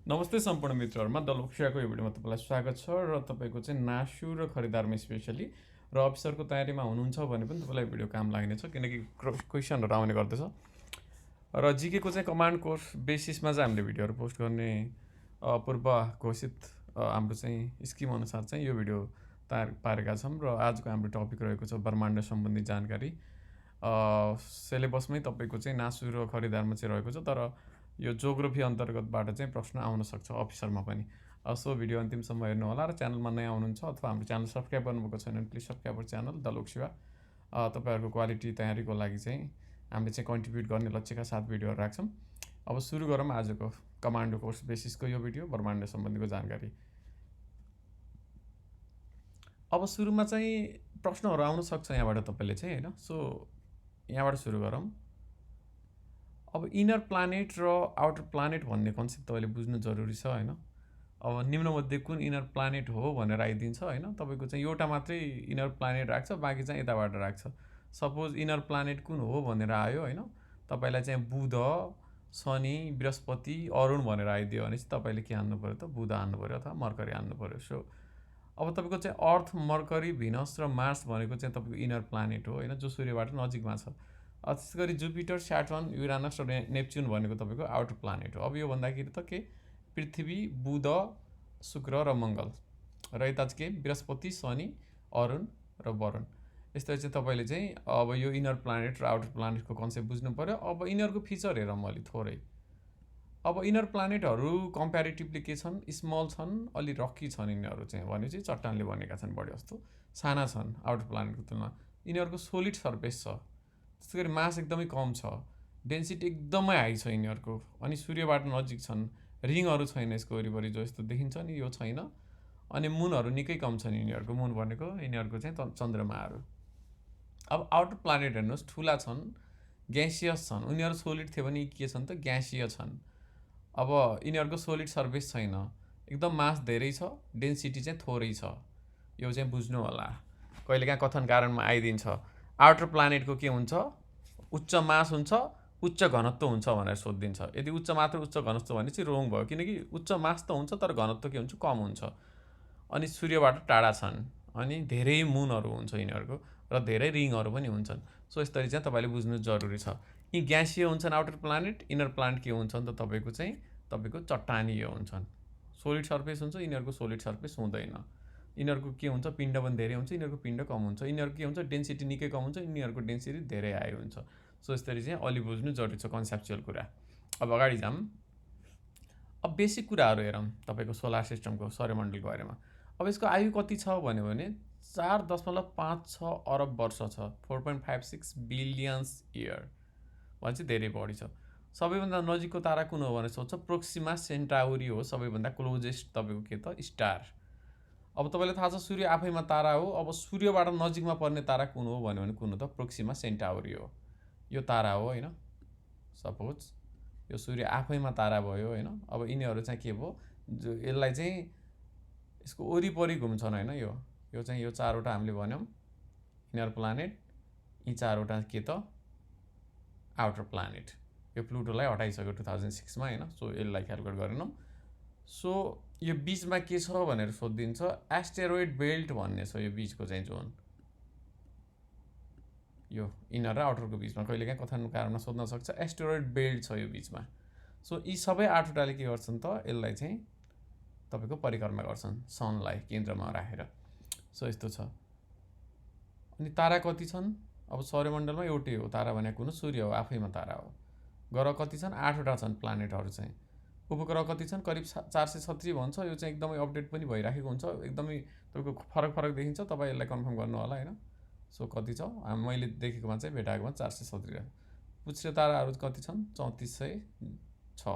नमस्ते सम्पूर्ण मित्रहरूमा द लोकसेवाको यो भिडियोमा तपाईँलाई स्वागत छ र तपाईँको चाहिँ नासु र खरिदारमा स्पेसली र अफिसरको तयारीमा हुनुहुन्छ भने पनि तपाईँलाई भिडियो काम लाग्नेछ किनकि क्वेसनहरू आउने गर्दछ र जिकेको चाहिँ कमान्ड कोर्स बेसिसमा चाहिँ हामीले भिडियोहरू पोस्ट गर्ने पूर्व घोषित हाम्रो चाहिँ स्किम अनुसार चाहिँ यो भिडियो तयार पारेका छौँ र आजको हाम्रो टपिक रहेको छ ब्रह्माण्ड सम्बन्धी जानकारी सिलेबसमै तपाईँको चाहिँ नासु र खरिदारमा चाहिँ रहेको छ तर यो जोग्राफी अन्तर्गतबाट चाहिँ प्रश्न आउन सक्छ अफिसरमा पनि सो भिडियो अन्तिमसम्म हेर्नु होला र च्यानलमा नयाँ हुनुहुन्छ अथवा हाम्रो च्यानल सब्सक्राइब गर्नुभएको छैन भने please subscribe channel the Lok Sewa तपाईँहरूको क्वालिटी तयारीको लागि चाहिँ हामीले चाहिँ कन्ट्रिब्युट गर्ने लक्ष्यका साथ भिडियोहरू राख्छौँ। अब सुरु गरौँ आजको कमान्डो कोर्स बेसिसको यो भिडियो ब्रह्माण्ड सम्बन्धीको जानकारी। अब सुरुमा चाहिँ प्रश्नहरू आउन सक्छ यहाँबाट तपाईँले चाहिँ होइन, सो यहाँबाट सुरु गरौँ। अब इनर प्लानेट र आउटर प्लानेट भन्ने कन्सेप्ट तपाईँले बुझ्नु जरुरी छ होइन। अब निम्नमध्ये कुन इनर प्लानेट हो भनेर आइदिन्छ होइन, तपाईँको चाहिँ एउटा मात्रै इनर प्लानेट राख्छ, बाँकी चाहिँ यताबाट राख्छ। सपोज इनर प्लानेट कुन हो भनेर आयो होइन, तपाईँलाई चाहिँ बुध, शनि, बृहस्पति, अरुण भनेर आइदियो भने चाहिँ तपाईँले के हान्नु पऱ्यो त, बुध हान्नु पऱ्यो अथवा मर्करी हान्नु पऱ्यो। सो अब तपाईँको चाहिँ अर्थ, मर्करी, भिनस र मार्स भनेको चाहिँ तपाईँको इनर प्लानेट हो होइन, जो सूर्यबाट नजिकमा छ। त्यसै गरी जुपिटर, स्याटर्न, युरानस र नेप्च्युन भनेको तपाईँको आउटर प्लानेट हो। अब यो भन्दाखेरि त के पृथ्वी, बुध, शुक्र र मङ्गल र यता चाहिँ के बृहस्पति, शनि, अरुण र वरुण। यस्तै चाहिँ तपाईँले चाहिँ अब यो इनर प्लानेट र आउटर प्लानेटको कन्सेप्ट बुझ्नु पऱ्यो। अब इनरको फिचर हेरौँ अलि थोरै। अब इनर प्लानेटहरू कम्पेरिटिभली के छन्, स्मल छन्, अलि रकी छन् यिनीहरू चाहिँ, भनेपछि चट्टानले बनेका छन्, बढी जस्तो साना छन् आउटर प्लानेटको तुलनामा। यिनीहरूको सोलिड सर्फेस छ, त्यसै गरी मास एकदमै कम छ, डेन्सिटी एकदमै हाई छ यिनीहरूको, अनि सूर्यबाट नजिक छन्, रिङहरू छैन यसको वरिपरि जो यस्तो देखिन्छ नि यो छैन, अनि मुनहरू निकै कम छन् यिनीहरूको। मुन भनेको यिनीहरूको चाहिँ चन्द्रमाहरू। अब आउटर प्लानेट हेर्नुहोस्, ठुला छन्, ग्यासियस छन्, उनीहरू सोलिड थियो भने के छन् त ग्यासिय छन्। अब यिनीहरूको सोलिड सर्फेस छैन, एकदम मास धेरै छ, डेन्सिटी चाहिँ थोरै छ। यो चाहिँ बुझ्नु होला, कहिलेकाहीँ कथन कारणमा आइदिन्छ आउटर प्लानेटको के हुन्छ, उच्च मास हुन्छ, उच्च घनत्व हुन्छ भनेर सोधिदिन्छ। यदि उच्च मात्र उच्च घनत्व भने चाहिँ रोङ भयो, किनकि उच्च मास त हुन्छ तर घनत्व के हुन्छ, कम हुन्छ, अनि सूर्यबाट टाढा छन्, अनि धेरै मुनहरू हुन्छ यिनीहरूको र धेरै रिङहरू पनि हुन्छन्। सो यसरी चाहिँ तपाईँले बुझ्नु जरुरी छ। यी ग्यासिय हुन्छन् आउटर प्लानेट, इनर प्लानेट के हुन्छन् त तपाईँको चाहिँ तपाईँको चट्टानीय हुन्छन्। सोलिड सर्फेस हुन्छ, यिनीहरूको सोलिड सर्फेस हुँदैन। यिनीहरूको के हुन्छ, पिण्ड पनि धेरै हुन्छ, यिनीहरूको पिण्ड कम हुन्छ। यिनीहरूको के हुन्छ, डेन्सिटी निकै कम हुन्छ, यिनीहरूको डेन्सिटी धेरै हाई हुन्छ। सो यसरी चाहिँ अलि बुझ्नु जरुरी छ कन्सेप्चुअल कुरा। अब अगाडि जाऊँ। अब बेसिक कुराहरू हेरौँ तपाईँको सोलर सिस्टमको सौर्यमण्डलको बारेमा। अब यसको आयु कति छ भन्यो भने 4.56 अरब वर्ष छ, 4.56 बिलियन्स इयर भने चाहिँ धेरै बढी छ। सबैभन्दा नजिकको तारा कुन हो भनेर सोध्छ, प्रोक्सिमा सेन्टाउरी हो सबैभन्दा क्लोजेस्ट तपाईँको के त स्टार। अब तपाईँलाई थाहा छ सूर्य आफैमा तारा हो, अब सूर्यबाट नजिकमा पर्ने तारा कुन हो भन्यो भने कुन हो त, प्रोक्सिमा सेन्टाउरी हो। यो तारा हो होइन, सपोज यो सूर्य आफैमा तारा भयो होइन। अब यिनीहरू चाहिँ के भयो, जो यसलाई चाहिँ यसको वरिपरि घुम्छन् होइन। यो चाहिँ यो चारवटा हामीले भन्यौँ इनर प्लानेट, यी चारवटा के त आउटर प्लानेट। यो प्लुटोलाई हटाइसक्यो 2006 मा होइन, सो यसलाई क्यालकुलेट गरेनौँ। सो यो बिचमा के छ भनेर सोधिदिन्छ, एस्टेरोइड बेल्ट भन्ने छ यो बिचको चाहिँ जोन, यो इनर र आउटरको बिचमा कहिलेकाहीँ कथन कारणमा सोध्न सक्छ, एस्टेरोइड बेल्ट छ यो बिचमा। सो यी सबै आठवटाले के गर्छन् त, यसलाई चाहिँ तपाईँको परिक्रमा गर्छन् सनलाई केन्द्रमा राखेर। सो यस्तो छ। अनि तारा कति छन्, अब सौर्यमण्डलमा एउटै हो तारा भनेको हुनु, सूर्य हो आफैमा तारा हो। ग्रह कति छन्, 8वटा छन् प्लानेटहरू चाहिँ। उपग्रह कति छन्, करिब 436 भन्छ। यो चाहिँ एकदमै अपडेट पनि भइराखेको हुन्छ, एकदमै तपाईँको फरक फरक देखिन्छ, तपाईँ यसलाई कन्फर्म गर्नु होला होइन। सो कति छ, मैले देखेकोमा चाहिँ भेटाएकोमा 437। पुच्छ्रे ताराहरू कति छन्, 3406,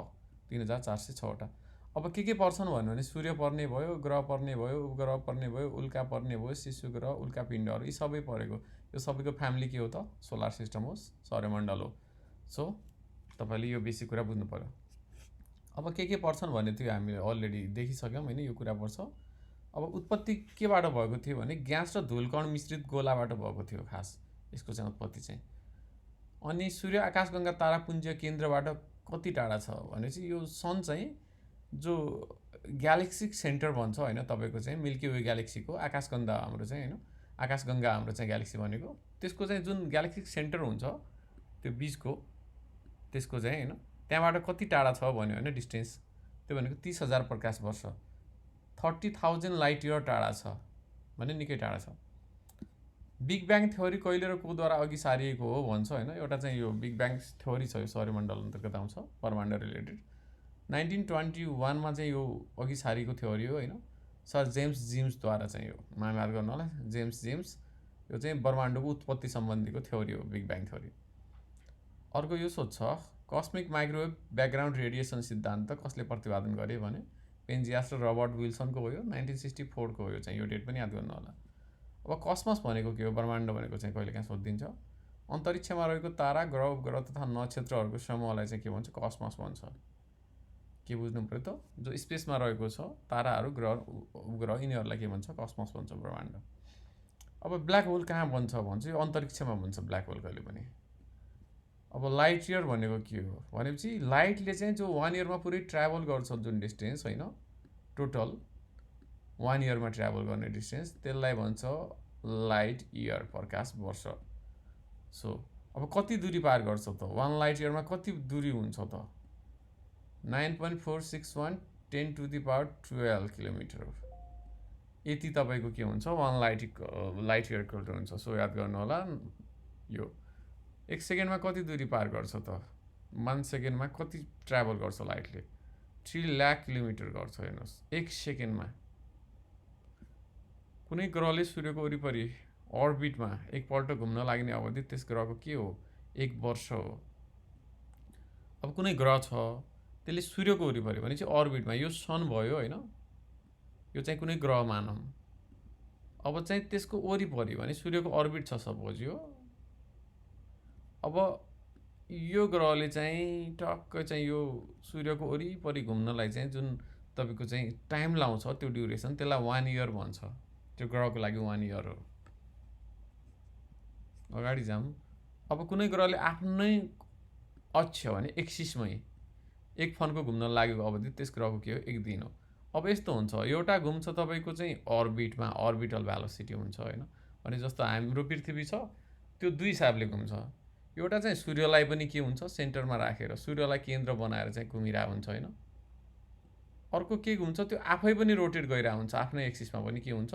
3406वटा। अब के पर्छन् भन्यो भने सूर्य पर्ने भयो, ग्रह पर्ने भयो, उपग्रह पर्ने भयो, उल्का पर्ने भयो, शिशु ग्रह, उल्का पिण्डहरू, यी सबै परेको। यो सबैको फ्यामिली के हो त, सोलर सिस्टम हो, सौर्यमण्डल हो। सो तपाईँले यो बेसिक कुरा बुझ्नु पर्यो। अब के पर्छन् भन्ने थियो हामीले अलरेडी देखिसक्यौँ होइन, यो कुरा पर्छ। अब उत्पत्ति केबाट भएको थियो भने ग्यास र धुलकण मिश्रित गोलाबाट भएको थियो खास यसको चाहिँ उत्पत्ति चाहिँ। अनि सूर्य आकाशगङ्गा तारापुञ्ज केन्द्रबाट कति टाढा छ भनेपछि यो सन चाहिँ जो ग्यालेक्सिक सेन्टर भन्छ होइन तपाईँको चाहिँ मिल्की वे ग्यालेक्सीको आकाशगङ्गा हाम्रो चाहिँ होइन आकाशगङ्गा हाम्रो चाहिँ ग्यालेक्सी भनेको त्यसको चाहिँ जुन ग्यालेक्सिक सेन्टर हुन्छ त्यो बिचको त्यसको चाहिँ होइन त्यहाँबाट कति टाढा छ भन्यो होइन डिस्टेन्स त्यो भनेको 30,000 प्रकाश वर्ष 30,000 लाइट इयर टाढा छ भने निकै टाढा छ। बिग ब्याङ थ्योरी कहिले र कोद्वारा अघि सारिएको हो भन्छ होइन एउटा चाहिँ यो बिग ब्याङ थ्योरी छ यो सौर्यमण्डल अन्तर्गत आउँछ ब्रह्माण्ड रिलेटेड 1921 चाहिँ यो अघि सारिएको थ्योरी हो होइन सर जेम्स जिम्सद्वारा चाहिँ यो याद गर्नु होला जेम्स यो चाहिँ ब्रह्माण्डको उत्पत्ति सम्बन्धीको थ्योरी हो बिग ब्याङ थ्योरी। अर्को यो सोध्छ कस्मिक माइक्रोवेभ ब्याकग्राउन्ड रेडिएसन सिद्धान्त कसले प्रतिपादन गरे भने पेन्जियास र रबर्ट विल्सनको हो यो 1964 को हो यो चाहिँ यो डेट पनि याद गर्नु होला। अब कसमस भनेको के हो ब्रह्माण्ड भनेको चाहिँ कहिलेकाहीँ सोधिदिन्छ अन्तरिक्षमा रहेको तारा ग्रह उपग्रह तथा नक्षत्रहरूको समूहलाई चाहिँ के भन्छ कसमस भन्छ। के बुझ्नु पर्यो त जो स्पेसमा रहेको छ ताराहरू ग्रह उपग्रह यिनीहरूलाई के भन्छ कसमस भन्छ ब्रह्माण्ड। अब ब्ल्याक होल कहाँ बन्छ भन्छ यो अन्तरिक्षमा बन्छ ब्ल्याक होल कहिले पनि। अब लाइट इयर भनेको के हो भनेपछि लाइटले चाहिँ जो 1 इयरमा पुरै ट्राभल गर्छ जुन डिस्टेन्स होइन टोटल 1 इयरमा ट्राभल गर्ने डिस्टेन्स त्यसलाई भन्छ लाइट इयर प्रकाश वर्ष। सो अब कति दूरी पार गर्छ त 1 लाइट इयरमा कति दूरी हुन्छ त 9.461 10⁻12 किलोमिटर यति तपाईँको के हुन्छ 1 लाइट इयरको हुन्छ। सो याद गर्नु होला यो 1 सेकेन्डमा कति दूरी पार गर्छ त 1 सेकेन्डमा कति ट्राभल गर्छ लाइटले 3 लाख किलोमिटर गर्छ हेर्नुहोस् 1 सेकेन्डमा। कुनै ग्रहले सूर्यको वरिपरि अर्बिटमा एकपल्ट घुम्न लाग्ने अवधि त्यस ग्रहको के हो 1 वर्ष हो। अब कुनै ग्रह छ त्यसले सूर्यको वरिपरि भने चाहिँ अर्बिटमा यो सन भयो होइन यो चाहिँ कुनै ग्रह मानौँ अब चाहिँ त्यसको वरिपरि भने सूर्यको अर्बिट छ सपोज यो। अब यो ग्रहले चाहिँ टक्क चाहिँ यो सूर्यको वरिपरि घुम्नलाई चाहिँ जुन तपाईँको चाहिँ टाइम लाउँछ त्यो ड्युरेसन त्यसलाई 1 इयर भन्छ त्यो ग्रहको लागि 1 इयर हो। अगाडि जाऊँ अब कुनै ग्रहले आफ्नै अक्ष भने एक्सिसमै एक फनको घुम्न लागेको अवधि त्यस ग्रहको के हो 1 दिन हो। अब यस्तो हुन्छ एउटा घुम्छ तपाईँको चाहिँ अर्बिटमा अर्बिटल भेलोसिटी हुन्छ होइन भने जस्तो हाम्रो पृथ्वी छ त्यो 2 हिसाबले घुम्छ एउटा चाहिँ सूर्यलाई पनि के हुन्छ सेन्टरमा राखेर सूर्यलाई केन्द्र बनाएर चाहिँ घुमिरहेको हुन्छ होइन अर्को के घुम्छ त्यो आफै पनि रोटेट गरिरहेको हुन्छ आफ्नै एक्सिसमा पनि के हुन्छ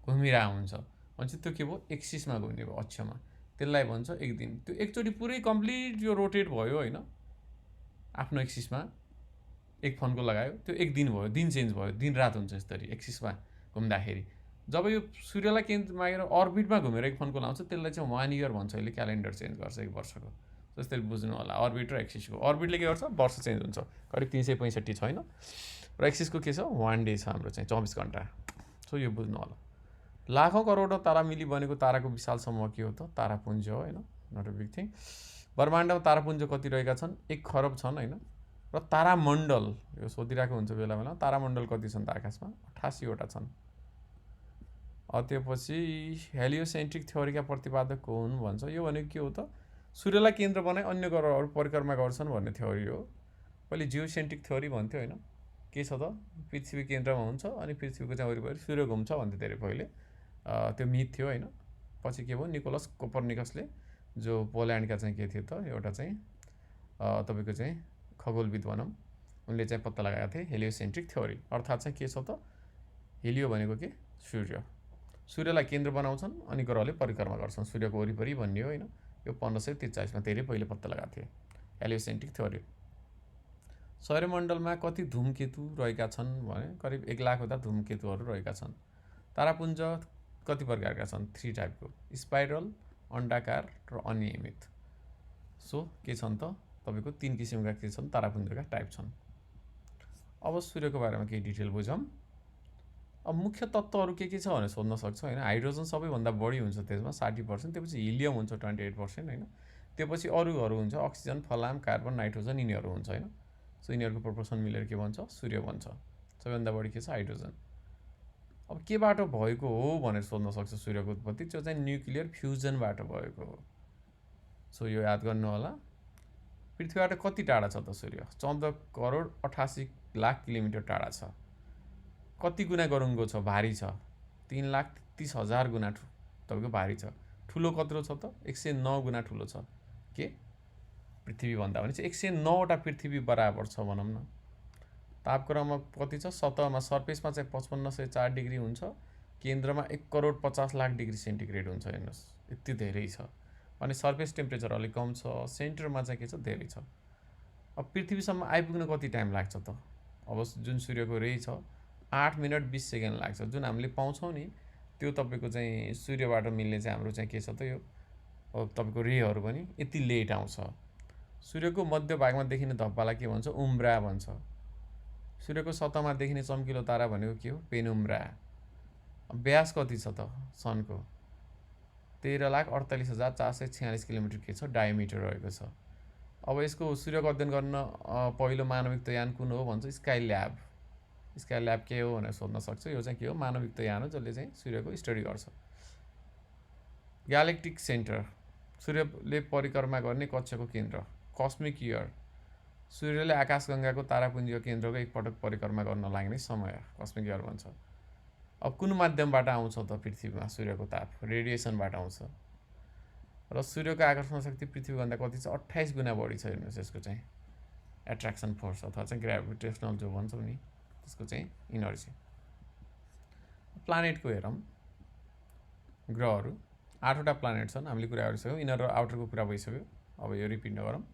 घुमिरहेको हुन्छ भनेपछि त्यो के भयो एक्सिसमा घुम्ने भयो अक्षमा त्यसलाई भन्छ 1 दिन। त्यो एकचोटि पुरै कम्प्लिट यो रोटेट भयो होइन आफ्नो एक्सिसमा एक फनको लगायो त्यो 1 दिन भयो दिन चेन्ज भयो दिन रात हुन्छ यसरी एक्सिसमा घुम्दाखेरि। जब यो सूर्यलाई केन्द्रमा राखेर अर्बिटमा घुमेर एक फनको लाउँछ त्यसलाई चाहिँ 1 इयर भन्छ अहिले क्यालेन्डर चेन्ज गर्छ 1 वर्षको जस्तै बुझ्नु होला अर्बिट र एक्सिसको अर्बिटले के गर्छ वर्ष चेन्ज हुन्छ करिब 365 छैन र एक्सिसको के छ 1 डे छ हाम्रो चाहिँ 24 घन्टा। सो यो बुझ्नु होला लाखौँ करोडौँ तारा मिली बनेको ताराको विशाल समूह के हो त तारापुञ्ज हो होइन नट अ बिग थिङ। ब्रह्माण्डमा तारापुञ्ज कति रहेका छन् 1 खरब छन् होइन र तारामण्डल यो सोधिरहेको हुन्छ बेला बेला तारामण्डल कति छन् त आकाशमा 88 वटा छन्। त्यसपछि हेलियोसेन्ट्रिक थ्योरीका प्रतिपादक को हुन् भन्छ यो भनेको के हो त सूर्यलाई केन्द्र बनाई अन्य ग्रहहरू परिक्रमा गर्छन् भन्ने थ्योरी हो। पहिले जियोसेन्ट्रिक थ्योरी भन्थ्यो होइन के छ त पृथ्वी केन्द्रमा हुन्छ अनि पृथ्वीको चाहिँ वरिपरि सूर्य घुम्छ भन्थ्यो धेरै पहिले त्यो मिथ थियो होइन। पछि के भयो निकोलस कोपरनिकसले जो पोल्यान्डका चाहिँ के थियो त एउटा चाहिँ तपाईँको चाहिँ खगोलविद भनौँ उनले चाहिँ पत्ता लगाएका थिए हेलियोसेन्ट्रिक थ्योरी अर्थात् चाहिँ के छ त हेलियो भनेको के सूर्यलाई केन्द्र बनाउँछन् अनि ग्रहले परिक्रमा गर्छन् सूर्यको वरिपरि भन्ने हो होइन यो 1543 मा धेरै पहिले पत्ता लगाएको थिए हेलियोसेन्ट्रिक थ्योरी। सौर्यमण्डलमा कति धूमकेतु रहेका छन् भने करिब 1 लाख वटा धूमकेतुहरू रहेका छन्। तारापुञ्ज कति प्रकारका छन् 3 टाइपको स्पाइरल अण्डाकार र अनियमित। सो के छन् त तपाईँको 3 किसिमका के छन् तारापुञ्जका टाइप छन्। अब सूर्यको बारेमा केही डिटेल बुझौँ। अब मुख्य तत्त्वहरू के छ भने सोध्न सक्छ होइन हाइड्रोजन सबैभन्दा बढी हुन्छ त्यसमा 60%। त्यसपछि हिलियम हुन्छ 28% होइन त्यसपछि अरूहरू हुन्छ अक्सिजन फलाम कार्बन नाइट्रोजन यिनीहरू हुन्छ होइन। सो यिनीहरूको प्रोपोर्सन मिलेर के भन्छ सूर्य भन्छ। सबैभन्दा बढी के छ हाइड्रोजन। अब केबाट भएको हो भनेर सोध्न सक्छ सूर्यको उत्पत्ति त्यो चाहिँ न्युक्लियर फ्युजनबाट भएको हो। सो यो याद गर्नु होला। पृथ्वीबाट कति टाढा छ त सूर्य 14 करोड 88 लाख किलोमिटर टाढा छ। कति गुणा गरुङ्गो छ, भारी छ, 3,30,000 गुणा तपाईँको भारी छ। ठुलो कत्रो छ त 109 गुणा ठुलो छ के पृथ्वीभन्दा, भने चाहिँ 109वटा पृथ्वी बराबर छ भनौँ न। तापक्रम कति छ, सतहमा सर्फेसमा चाहिँ 5504 डिग्री हुन्छ, केन्द्रमा 1,50,00,000 डिग्री सेन्टिग्रेड हुन्छ। हेर्नुहोस् यति धेरै छ। अनि सर्फेस टेम्परेचर अलिक कम छ, सेन्टरमा चाहिँ के छ, धेरै छ। अब पृथ्वीसम्म आइपुग्न कति टाइम लाग्छ त? अब जुन सूर्यको रे छ 8 मिनट 20 सेकेन्ड लाग्छ। जुन हामीले पाउँछौँ नि त्यो तपाईँको चाहिँ सूर्यबाट मिल्ने चाहिँ हाम्रो चाहिँ के छ त, यो तपाईँको रेहरू पनि यति लेट आउँछ। सूर्यको मध्यभागमा देखिने धब्बालाई के भन्छ, उम्ब्रा भन्छ। सूर्यको सतहमा देखिने चम्किलो तारा भनेको के हो, पेनुम्ब्रा। व्यास कति छ त सनको, 13,48,446 किलोमिटर के छ, डायमिटर रहेको छ। अब यसको सूर्यको अध्ययन गर्न पहिलो मानविक यान कुन हो भन्छ, स्काई ल्याब। स्काई ल्याब के हो भनेर सोध्न सक्छ। यो चाहिँ के हो, मानविक यान हो जसले चाहिँ सूर्यको स्टडी गर्छ। ग्यालेक्टिक सेन्टर, सूर्यले परिक्रमा गर्ने कक्षको केन्द्र। कस्मिक इयर, सूर्यले आकाशगङ्गाको तारापुञ्जको केन्द्रको एकपटक परिक्रमा गर्न लाग्ने समय, कस्मिक इयर भन्छ। अब कुन माध्यमबाट आउँछ त पृथ्वीमा सूर्यको ताप, रेडिएसनबाट आउँछ। र सूर्यको आकर्षण शक्ति पृथ्वीभन्दा कति छ, 28 गुणा बढी छ। हेर्नुहोस् यसको चाहिँ एट्र्याक्सन फोर्स अथवा चाहिँ ग्राभिटेसनल जो भन्छौँ नि त्यसको चाहिँ इनर्जी। प्लानेटको हेरौँ, ग्रहहरू 8वटा प्लानेट छन्, हामीले कुरा गरिसक्यौँ। इनर र आउटरको कुरा भइसक्यो। अब यो रिपिट नगरौँ।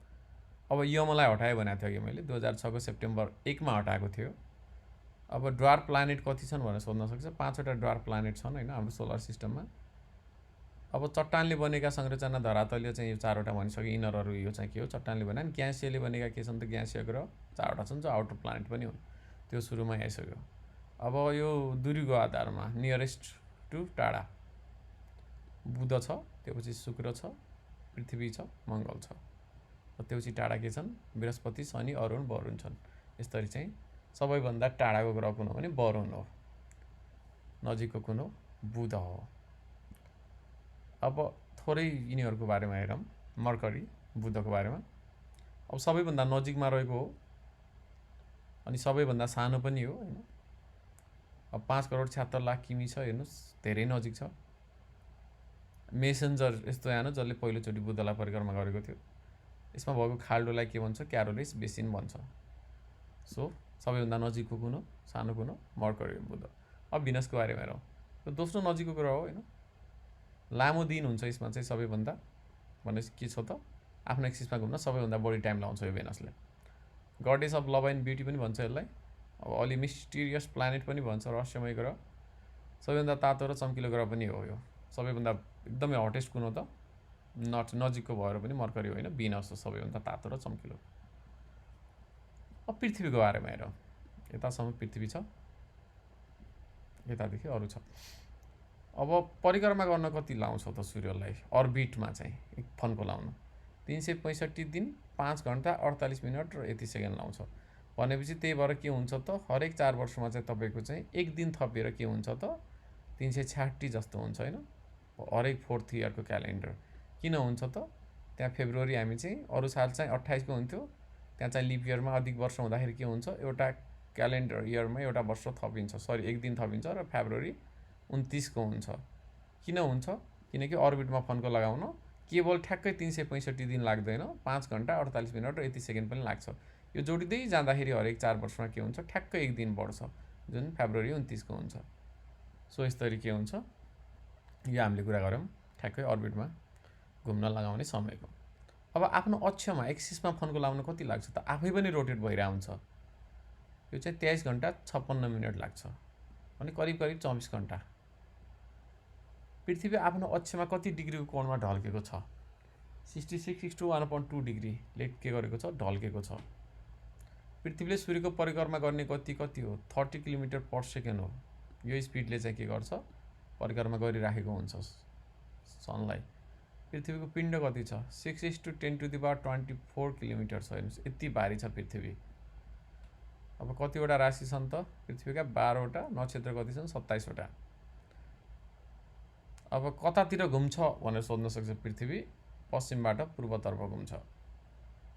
अब यमलाई हटायो भनेको थियो कि मैले 2006 को सेप्टेम्बर 1 मा हटाएको थियो। अब ड्वार्फ प्लानेट कति छन् भनेर सोध्न सक्छ। 5वटा ड्वार्फ प्लानेट छन् होइन हाम्रो सोलर सिस्टममा। अब चट्टानले बनेका संरचना धरातलीय चाहिँ यो 4वटा भनिसक्यो। इनरहरू यो चाहिँ के हो, चट्टानले बने। अनि ग्यासियले बनेका के छन् त, ग्यासिय ग्रह 4वटा छन् जो आउटर प्लानेट पनि हुन्, त्यो सुरुमा आइसक्यो। अब यो दूरीको आधारमा नियरेस्ट टु टाढा बुध छ, त्यसपछि शुक्र छ, पृथ्वी छ, मङ्गल छ। र त्योपछि टाढा के छन्, बृहस्पति, शनि, अरुण, वरुण छन्। यसरी चाहिँ सबैभन्दा टाढाको ग्रह कुन हो भने वरुण हो। नजिकको कुन हो, बुध हो। अब थोरै यिनीहरूको बारेमा हेरौँ। मर्करी, बुधको बारेमा। अब सबैभन्दा नजिकमा रहेको हो अनि सबैभन्दा सानो पनि हो होइन। अब 5,76,00,000 किमी छ। हेर्नुहोस् धेरै नजिक छ। मेसेन्जर यस्तो यान हो जसले पहिलोचोटि बुधलाई परिक्रमा गरेको थियो। यसमा भएको खाल्डोलाई के भन्छ, क्यारोलिस बेसिन भन्छ। सो सबैभन्दा नजिकको कुन हो, सानो कुन हो, मर्करी, बुध। अब भिनसको बारेमा हेरौँ। यो दोस्रो नजिकको ग्रह हो होइन। लामो दिन हुन्छ यसमा चाहिँ सबैभन्दा, भनेपछि के छ त, आफ्नो एक्सिसमा घुम्न सबैभन्दा बढी टाइम लाउँछ यो भेनसले। Goddess of love and beauty पनि भन्छ यसलाई। अब अलि मिस्टिरियस प्लानेट पनि भन्छ, रहस्यमय ग्रह। सबैभन्दा तातो र चम्किलो ग्रह पनि हो यो। सबैभन्दा एकदमै हटेस्ट कुन हो त, नजिकको भएर पनि मर्करी होइन, भिनस हो सबैभन्दा तातो र चम्किलो। अब पृथ्वीको बारेमा हेरौँ। यतासम्म पृथ्वी छ, यतादेखि अरू छ। अब परिक्रमा गर्न कति लाउँछ त सूर्यलाई अर्बिटमा चाहिँ एक फन्को लाउन, 365 दिन 5 घन्टा 48 मिनट र यति सेकेन्ड लाउँछ। भनेपछि त्यही भएर के हुन्छ त, हरेक 4 वर्षमा चाहिँ तपाईँको चाहिँ एक दिन थपेर के हुन्छ त, 366 जस्तो हुन्छ होइन, हरेक 4th इयरको क्यालेन्डर। किन हुन्छ त, त्यहाँ फेब्रुअरी हामी चाहिँ अरू साल चाहिँ 28 को हुन्थ्यो, त्यहाँ चाहिँ लिप इयरमा अधिक वर्ष हुँदाखेरि के हुन्छ, एउटा क्यालेन्डर इयरमा एउटा वर्ष थपिन्छ, सरी एक दिन थपिन्छ र फेब्रुअरी 29 को हुन्छ। किन हुन्छ, किनकि अर्बिटमा फन्को लगाउन केवल ठ्याक्कै 365 दिन लाग्दैन, 5 घन्टा 48 मिनट र यति सेकेन्ड पनि लाग्छ। यो जोडिँदै जाँदाखेरि हरेक 4 वर्षमा के हुन्छ, ठ्याक्कै एक दिन बढ्छ, जुन फेब्रुअरी 29 को हुन्छ। सो यसरी के हुन्छ, यो हामीले कुरा गऱ्यौँ ठ्याक्कै अर्बिटमा घुम्न लगाउने समयको। अब आफ्नो अक्षमा एक्सिसमा फन्को लाउन कति लाग्छ त, आफै पनि रोटेट भइरहेको हुन्छ। यो चाहिँ 23 घन्टा 56 मिनट लाग्छ, अनि करिब 24 घन्टा। पृथ्वी आफ्नो अक्षमा कति डिग्रीको कोणमा ढल्केको छ, 66/1.2 डिग्रीले के गरेको छ, ढल्केको छ। पृथ्वीले सूर्यको परिक्रमा गर्ने गति कति हो, 30 किलोमिटर पर सेकेन्ड हो। यो स्पिडले चाहिँ के गर्छ, परिक्रमा गरिराखेको हुन्छ सनलाई। पृथ्वीको पिण्ड कति छ, 6×10⁻24 किलोमिटर छ। हेर्नुहोस् यति भारी छ पृथ्वी। अब कतिवटा राशि छन् त पृथ्वीका, 12वटा। नक्षत्र कति छन्, 27वटा। अब कतातिर घुम्छ भनेर सोध्न सक्छ पृथ्वी, पश्चिमबाट पूर्वतर्फ घुम्छ।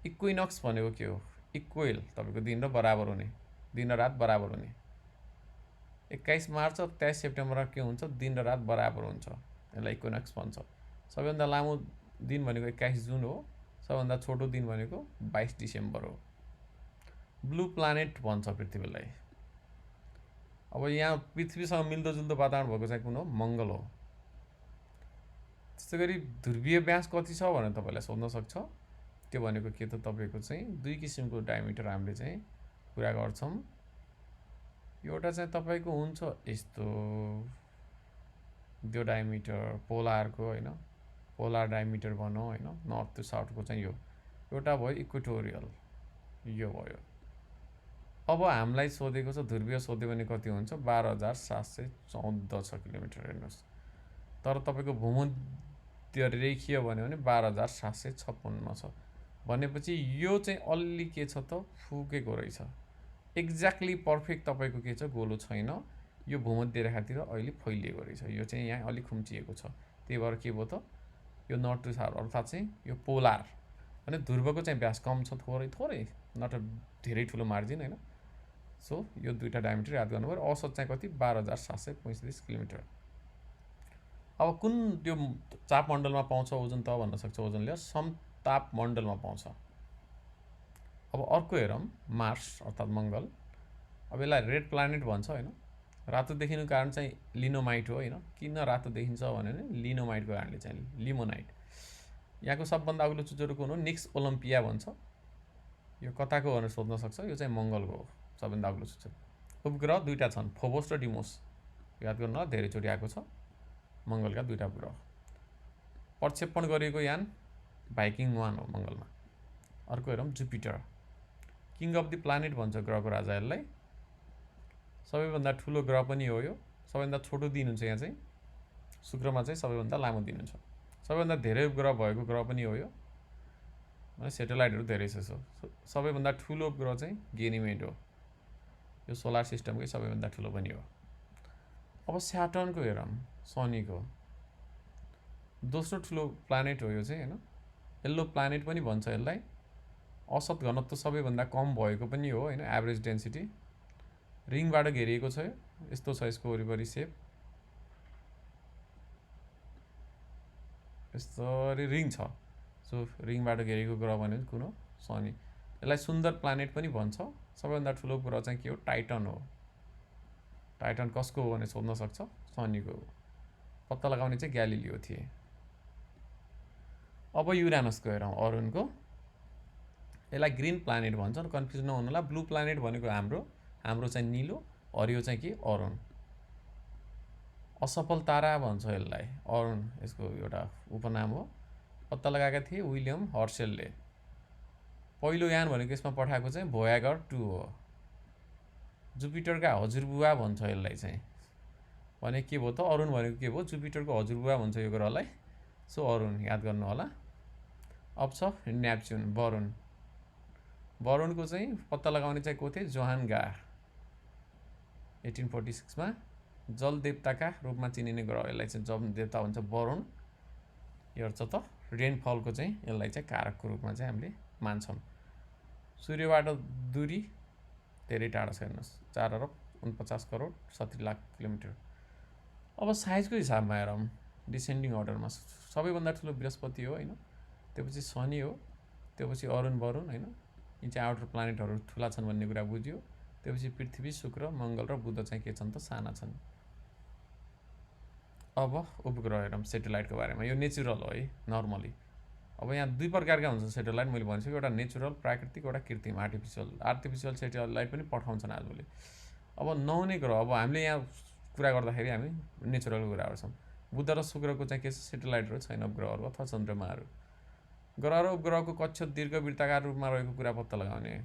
इक्विनक्स भनेको के हो, इक्वेल, तपाईँको दिन र बराबर हुने। दिन र रात बराबर हुने। 21 मार्च र 23 सेप्टेम्बरमा के हुन्छ, दिन र रात बराबर हुन्छ, यसलाई इक्विनोक्स भन्छ। सबैभन्दा लामो दिन भनेको 21 जुन हो, सबैभन्दा छोटो दिन भनेको 22 डिसेम्बर हो। ब्लू प्लानेट भन्छ पृथ्वीलाई। अब यहाँ पृथ्वीसँग मिल्दोजुल्दो वातावरण भएको चाहिँ कुन हो, मङ्गल हो। त्यस्तै गरी ध्रुवीय व्यास कति छ भनेर तपाईँलाई सोध्न सक्छ। त्यो भनेको के त, तपाईँको चाहिँ दुई किसिमको डायमिटर हामीले चाहिँ कुरा गर्छौँ। एउटा चाहिँ तपाईँको हुन्छ यस्तो त्यो डायमिटर पोलारको होइन, पोलार डायमिटर भनौँ होइन, नर्थ टु साउथको चाहिँ यो एउटा भयो इक्वेटोरियल, यो भयो। अब हामीलाई सोधेको छ ध्रुवीय सोध्यो भने कति हुन्छ, 12,714 छ किलोमिटर। हेर्नुहोस्, तर तपाईँको भूमध्य रेखीय भन्यो भने 12,756 छ। भनेपछि यो चाहिँ अलि के छ त, फुकेको रहेछ। एक्ज्याक्टली पर्फेक्ट तपाईँको के छ, गोलो छैन। यो भूमध्य रेखातिर अहिले फैलिएको रहेछ, यो चाहिँ यहाँ अलिक खुम्चिएको छ। त्यही भएर के भयो त, यो नर्थ टु साउथ अर्थात् चाहिँ यो पोलार भने ध्रुवको चाहिँ व्यास कम छ, थोरै थोरै, नट धेरै ठुलो मार्जिन होइन। सो यो दुईवटा डायमिटर याद गर्नुभयो। औसत चाहिँ कति, 12,735 किलोमिटर। अब कुन त्यो तापमण्डलमा पाउँछ ओजन त भन्न सक्छ, ओजन लेयर समतापमण्डलमा पाउँछ। अब अर्को हेरौँ, मार्स अर्थात् मङ्गल। अब यसलाई रेड प्लानेट भन्छ होइन। रातो देखिनुको कारण चाहिँ लिनोमाइट हो होइन। किन रातो देखिन्छ भने लिनोमाइटको कारणले चाहिँ, लिमोनाइट। यहाँको सबभन्दा अग्लो चुचुरो कुन हो, निक्स ओलम्पिया भन्छ। यो कताको भनेर सोध्न सक्छ, यो चाहिँ मङ्गलको हो सबभन्दा अग्लो चुचुरो। उपग्रह दुईवटा छन्, फोबोस र डिमोस, याद गर्नु होला, धेरैचोटि आएको छ। मङ्गलका दुईवटा उपग्रह। प्रक्षेपण गरिएको यान भाइकिङ 1 हो मङ्गलमा। अर्को हेरौँ, Jupiter, king of the planet भन्छ ग्रहको राजा यसलाई। सबैभन्दा ठुलो ग्रह पनि हो यो। सबैभन्दा छोटो दिन हुन्छ यहाँ चाहिँ, शुक्रमा चाहिँ सबैभन्दा लामो दिन हुन्छ। सबैभन्दा धेरै उपग्रह भएको ग्रह पनि हो यो, सेटेलाइटहरू धेरै छ। सबैभन्दा ठुलो उपग्रह चाहिँ गेनिमेड हो, यो सोलर सिस्टमकै सबैभन्दा ठुलो पनि हो। अब स्याटर्नको हेरौँ, शनिको दोस्रो ठुलो प्लानेट हो यो चाहिँ होइन। येल्लो प्लानेट पनि भन्छ यसलाई। औसत घनत्व सबैभन्दा कम भएको पनि हो होइन, एभरेज डेन्सिटी। रिङबाट घेरिएको छ, यस्तो छ यसको वरिपरि सेप, यस्तरी रिङ छ। सो रिङबाट घेरिएको ग्रह भन्यो कुन हो, शनि। यसलाई सुन्दर प्लानेट पनि भन्छ। सबैभन्दा ठुलो ग्रह चाहिँ के हो, टाइटन हो। टाइटन कसको हो भने सोध्न सक्छ, शनिको हो। पत्ता लगाउने चाहिँ ग्यालिलियो थिए। अब युरानसको हेरौँ, अरुणको। यसलाई ग्रिन प्लानेट भन्छ, कन्फ्युज नहुनु होला। ब्लू प्लानेट भनेको हाम्रो चाहिँ निलो, हरियो चाहिँ के, अरुण। असफल तारा भन्छ यसलाई, अरुण यसको एउटा उपनाम हो। पत्ता लगाएका थिए विलियम हर्सेलले। पहिलो यान भनेको यसमा पठाएको चाहिँ भोयागर 2 हो। जुपिटरका हजुरबुवा भन्छ यसलाई चाहिँ, भने के भयो त, अरुण भनेको के भयो, जुपिटरको हजुरबुवा भन्छ यो ग्रहलाई। सो अरुण याद गर्नु होला। अब छ नेप्च्युन, वरुण। वरुणको चाहिँ पत्ता लगाउने चाहिँ को थिए, जोहान गार। 1846 मा जल देवताका रूपमा चिनिने ग्रह यसलाई चाहिँ जल देवता भन्छ वरुण। हेर्छ त, रेनफलको चाहिँ यसलाई चाहिँ कारकको रूपमा चाहिँ हामीले मान्छौँ। सूर्यबाट दूरी धेरै टाढा छ, हेर्नुहोस् 4,49,70,00,000 किलोमिटर। अब साइजको हिसाबमा हेरौँ, डिसेन्डिङ अर्डरमा सबैभन्दा ठुलो बृहस्पति हो होइन, त्यसपछि शनि हो, त्यसपछि अरुण वरुण होइन। यी चाहिँ आउटर प्लानेटहरू ठुला छन् भन्ने कुरा बुझ्यो। त्यसपछि पृथ्वी, शुक्र, मङ्गल र बुध चाहिँ के छन् त, साना छन्। अब उपग्रह हेरौँ सेटेलाइटको बारेमा। यो नेचुरल हो है, नर्मली। अब यहाँ दुई प्रकारका हुन्छ सेटेलाइट, मैले भनिसकेँ, एउटा नेचुरल प्राकृतिक, एउटा कृत्रिम आर्टिफिसियल सेटेलाइट पनि पठाउँछन् आजभोलि। अब नहुने ग्रह, अब हामीले यहाँ कुरा गर्दाखेरि हामी नेचुरलको कुरा गर्छौँ। बुध र शुक्रको चाहिँ के छ, सेटेलाइटहरू छैन, उपग्रहहरू अथवा चन्द्रमाहरू। ग्रह र उपग्रहको कक्ष दीर्घवृत्ताकार रूपमा रहेको कुरा पत्ता लगाउने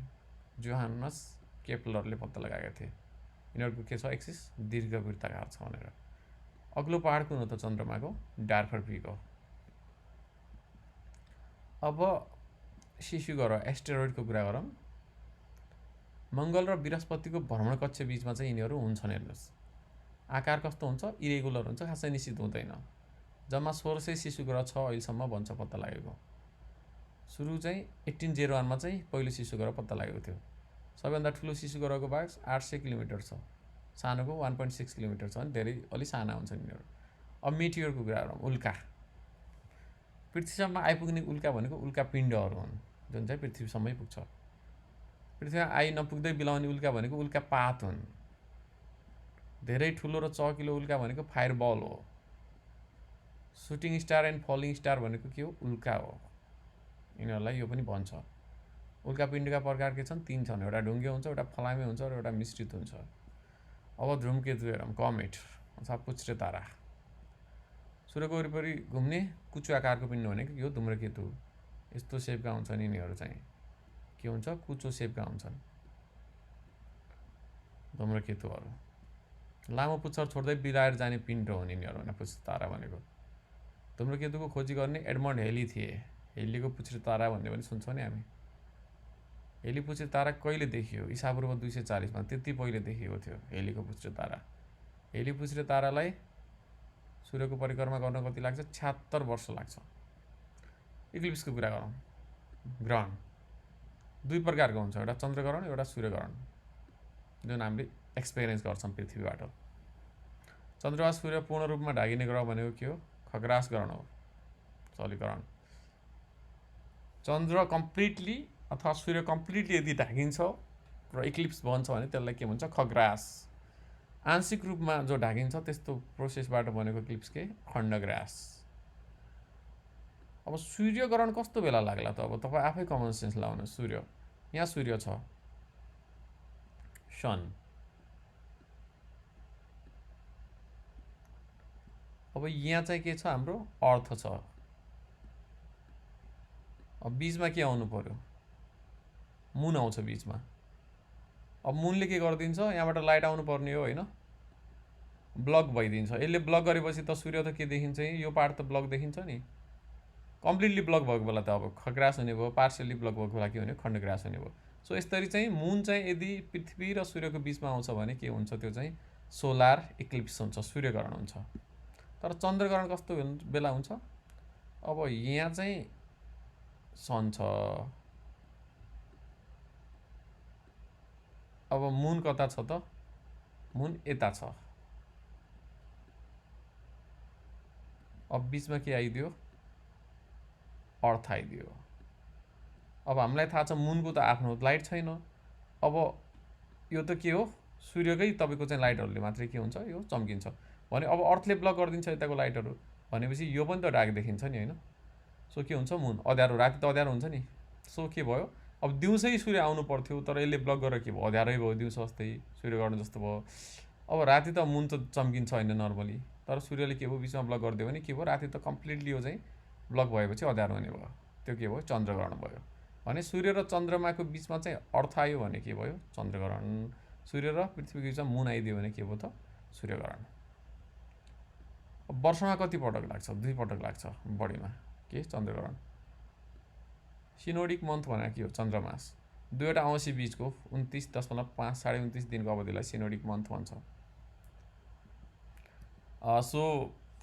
जोहानस केप्लरले पत्ता लगाएका थिए। यिनीहरूको के छ, एक्सिस दीर्घवृत्ताकार छ भनेर। अग्लो पहाड कुन हो त, चन्द्रमाको डार्फर पीक हो। अब शिशु ग्रह एस्टेरोइडको कुरा गरौँ। मङ्गल र बृहस्पतिको भ्रमण कक्ष बिचमा चाहिँ यिनीहरू हुन्छन्। हेर्नुहोस् आकार कस्तो हुन्छ, इरेगुलर हुन्छ, खासै निश्चित हुँदैन। जम्मा 1600 शिशु ग्रह छ अहिलेसम्म भन्छ पत्ता लागेको। सुरु चाहिँ 1801 मा चाहिँ पहिलो शिशु ग्रह पत्ता लागेको थियो। सबैभन्दा ठुलो शिशुको रगोभाग 800 किलोमिटर छ, सानोको 1.6 किलोमिटर छ, अनि धेरै अलि साना हुन्छन् यिनीहरू। अब मेटियोरको कुरा गरौँ, उल्का। पृथ्वीसम्म आइपुग्ने उल्का भनेको उल्का पिण्डहरू हुन् जुन चाहिँ पृथ्वीसम्मै पुग्छ। पृथ्वीमा आइ नपुग्दै बिलाउने उल्का भनेको उल्का पात हुन्। धेरै ठुलो र चहकिलो उल्का भनेको फायरबल हो। Shooting star and falling star भनेको के हो? उल्का हो। यिनीहरूलाई यो पनि भन्छ। उल्का पिण्डका प्रकार के छन्? 3 छन्। एउटा ढुङ्गे हुन्छ, एउटा फलामे हुन्छ र एउटा मिश्रित हुन्छ। अब धूमकेतु हेरौँ, कमेट अथवा पुच्छ्रे तारा। सूर्यको वरिपरि घुम्ने कुचो आकारको पिण्ड भनेको यो धूम्रकेतु। यस्तो सेपका हुन्छन् यिनीहरू चाहिँ। के हुन्छ? कुचो सेपका हुन्छन् धूम्रकेतुहरू। लामो पुच्छर छोड्दै बिलाएर जाने पिण्ड हुन् यिनीहरू होइन पुच्छ्रे तारा भनेको। धूम्रकेतुको खोजी गर्ने एडमन्ड हेली थिए। हेलीको पुच्छ्रे तारा भन्ने पनि सुन्छौँ नि हामी। हेली पुच्छ्रे तारा कहिले देखियो? ईसापूर्व 240 मा। त्यति पहिले देखिएको थियो हेलीको पुच्छ्रे तारा। हेली पुच्छ्रे तारालाई सूर्यको परिक्रमा गर्न कति लाग्छ? 76 वर्ष लाग्छ। इक्लिप्सको कुरा गरौँ। ग्रहण 2 प्रकारको हुन्छ, एउटा चन्द्रग्रहण, एउटा सूर्यग्रहण, जुन हामीले एक्सपिरियन्स गर्छौँ पृथ्वीबाट। चन्द्र वा सूर्य पूर्ण रूपमा ढाकिने ग्रह भनेको के हो? खग्रास ग्रहण हो, चलीग्रहण। चन्द्र कम्प्लिटली अथवा सूर्य कम्प्लिटली यदि ढाकिन्छ र इक्लिप्स बन्छ भने त्यसलाई के भन्छ? खग्रास। आंशिक रूपमा जो ढाकिन्छ त्यस्तो प्रोसेसबाट बनेको इक्लिप्स के? खण्डग्रास। अब सूर्यग्रहण कस्तो बेला लाग्ला त? अब तपाईँ आफै कमन सेन्स लाउनु। सूर्य, यहाँ सूर्य छ, सन। अब यहाँ चाहिँ के छ? हाम्रो अर्थ छ। अब बीचमा के आउनु पर्यो? मुन आउँछ बीचमा। अब मुनले के गरिदिन्छ? यहाँबाट लाइट आउनु पर्ने हो होइन, ब्लक भइदिन्छ। यसले ब्लक गरेपछि त सूर्य त के देखिन्छ? यो पार्ट त ब्लक देखिन्छ नि। कम्प्लिटली ब्लक भएको बेला त अब खग्रास हुने भयो, पार्सियली ब्लक भएको बेला के हुने? खण्डग्रास हुने भयो। सो यसरी चाहिँ मुन चाहिँ यदि पृथ्वी र सूर्यको बीचमा आउँछ भने के हुन्छ? त्यो चाहिँ सोलार इक्लिप्स हुन्छ, सूर्यग्रहण हुन्छ। तर चन्द्रग्रहण कस्तो बेला हुन्छ? अब यहाँ चाहिँ सन छ, अब मुन कता छ त? मुन यता छ। अब बीचमा के आइदियो? अर्थ आइदियो। अब हामीलाई थाहा छ मुनको त आफ्नो लाइट छैन। अब यो त के हो? सूर्यकै तपाईँको चाहिँ लाइटहरूले मात्रै के हुन्छ? यो चम्किन्छ भने अब अर्थले ब्लक गरिदिन्छ यताको लाइटहरू भनेपछि यो पनि त ढाक देखिन्छ नि होइन। सो के हुन्छ? मुन अँध्यारो, राति त अँध्यारो हुन्छ नि। सो के भयो? अब दिउँसै सूर्य आउनु पर्थ्यो तर यसले ब्लक गरेर के भयो? अँध्यारै भयो, दिउँसो जस्तै सूर्यग्रहण जस्तो भयो। अब राति त मुन त चम्किन्छ होइन नर्मली, तर सूर्यले के भयो? बिचमा ब्लक गरिदियो भने के भयो? राति त कम्प्लिटली यो चाहिँ ब्लक भएपछि अँध्यारो हुने भयो। त्यो के भयो? चन्द्रग्रहण भयो। भने सूर्य र चन्द्रमाको बीचमा चाहिँ अर्थ आयो भने के भयो? चन्द्रग्रहण। सूर्य र पृथ्वीको बीचमा मुन आइदियो भने के भयो त? सूर्यग्रहण। वर्षमा कति पटक लाग्छ? 2 पटक लाग्छ बढीमा। के? चन्द्रग्रहण। सिनोडिक मन्थ भनेको के हो? चन्द्रमास। 2वटा औँसी बीचको 29.5 साढे 29 दिनको अवधिलाई सिनोडिक मन्थ भन्छ। सो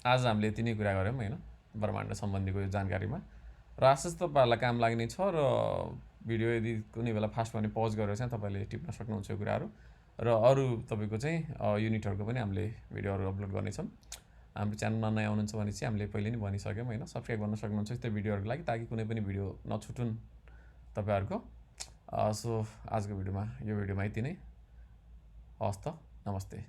आज हामीले यति नै कुरा गऱ्यौँ होइन ब्रह्माण्ड सम्बन्धीको यो जानकारीमा, र आशा छ तपाईँहरूलाई काम लाग्ने छ। र भिडियो यदि कुनै बेला फास्ट भने पज गरेर चाहिँ तपाईँले टिप्न सक्नुहुन्छ यो कुराहरू, र अरू तपाईँको चाहिँ युनिटहरूको पनि हामीले भिडियोहरू अपलोड गर्नेछौँ। हाम्रो च्यानलमा नयाँ हुनुहुन्छ भने चाहिँ हामीले पहिले नै भनिसक्यौँ होइन, सब्सक्राइब गर्न सक्नुहुन्छ यस्तो भिडियोहरूको लागि, ताकि कुनै पनि भिडियो नछुटुन् तपाईँहरूको। सो आजको भिडियोमा यति नै। हवस् त, नमस्ते।